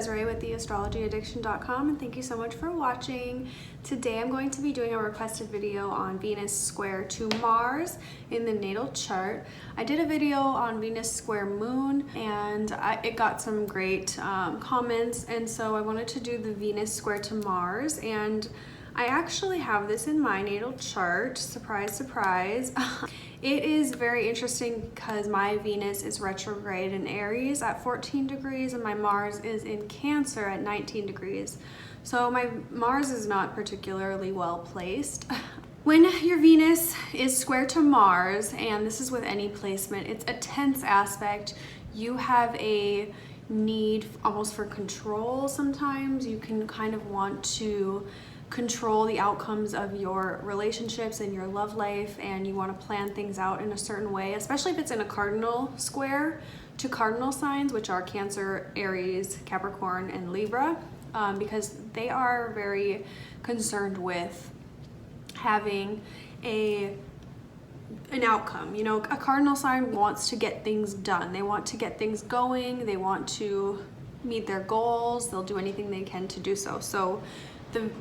Desiree with theastrologyaddiction.com, and thank you so much for watching. Today I'm going to be doing a requested video on Venus square to Mars in the natal chart. I did a video on Venus square moon and it got some great comments, and so I wanted to do the Venus square to Mars. And I actually have this in my natal chart, surprise, surprise. It is very interesting because my Venus is retrograde in Aries at 14 degrees and my Mars is in Cancer at 19 degrees. So my Mars is not particularly well placed. When your Venus is square to Mars, and this is with any placement, it's a tense aspect. You have a need almost for control sometimes. You can kind of want to control the outcomes of your relationships and your love life, and you want to plan things out in a certain way, especially if it's in a cardinal square to cardinal signs, which are Cancer, Aries, Capricorn, and Libra, because they are very concerned with having an outcome. You know, a cardinal sign wants to get things done. They want to get things going. They want to meet their goals. They'll do anything they can to do so. So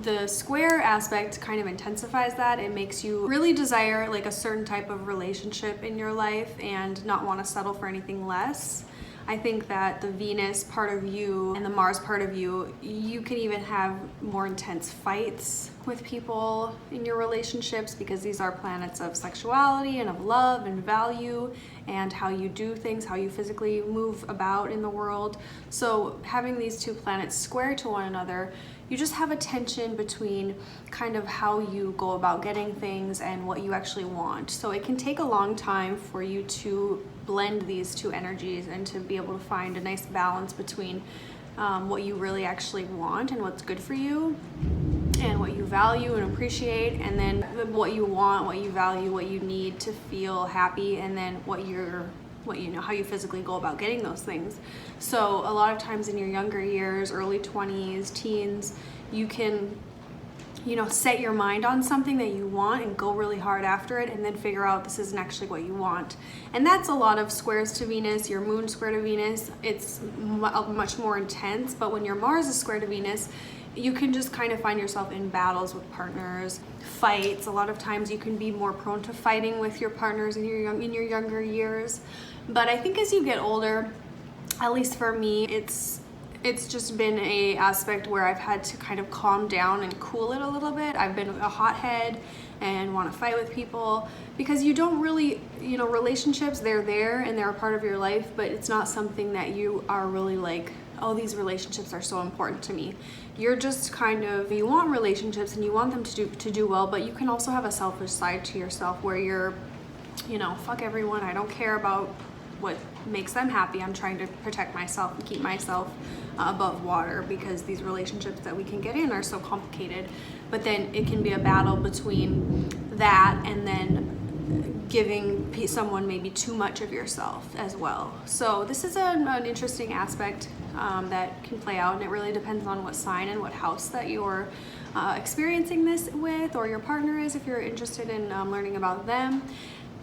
the square aspect kind of intensifies that. It makes you really desire like a certain type of relationship in your life and not want to settle for anything less. I think that the Venus part of you and the Mars part of you, you can even have more intense fights with people in your relationships, because these are planets of sexuality and of love and value and how you do things, how you physically move about in the world. So having these two planets square to one another, you just have a tension between kind of how you go about getting things and what you actually want. So it can take a long time for you to blend these two energies and to be able to find a nice balance between what you really actually want and what's good for you, and what you value and appreciate, and then what you want, what you value, what you need to feel happy, and then what you know, how you physically go about getting those things. So a lot of times in your younger years, early 20s, teens, you can, you know, set your mind on something that you want and go really hard after it, and then figure out this isn't actually what you want. And that's a lot of squares to Venus. Your moon square to Venus, it's much more intense. But when your Mars is square to Venus, you can just kind of find yourself in battles with partners, fights. A lot of times you can be more prone to fighting with your partners in your younger years. But I think as you get older, at least for me, it's just been a aspect where I've had to kind of calm down and cool it a little bit. I've been a hothead and want to fight with people, because you don't really, you know, relationships, they're there and they're a part of your life, but it's not something that you are really like, oh, these relationships are so important to me. You're just kind of, you want relationships and you want them to do well, but you can also have a selfish side to yourself where you're, you know, fuck everyone. I don't care about what makes them happy. I'm trying to protect myself and keep myself above water, because these relationships that we can get in are so complicated. But then it can be a battle between that and then giving someone maybe too much of yourself as well. So this is an interesting aspect that can play out, and it really depends on what sign and what house that you're experiencing this with, or your partner is, if you're interested in learning about them.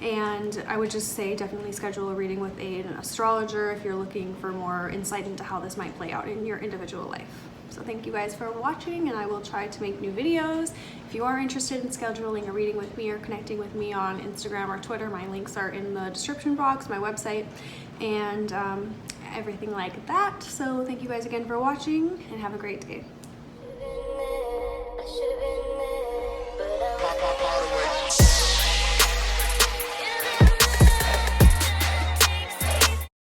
And I would just say definitely schedule a reading with an astrologer if you're looking for more insight into how this might play out in your individual life. So thank you guys for watching, and I will try to make new videos. If you are interested in scheduling a reading with me or connecting with me on Instagram or Twitter, my links are in the description box, my website, and everything like that. So thank you guys again for watching, and have a great day.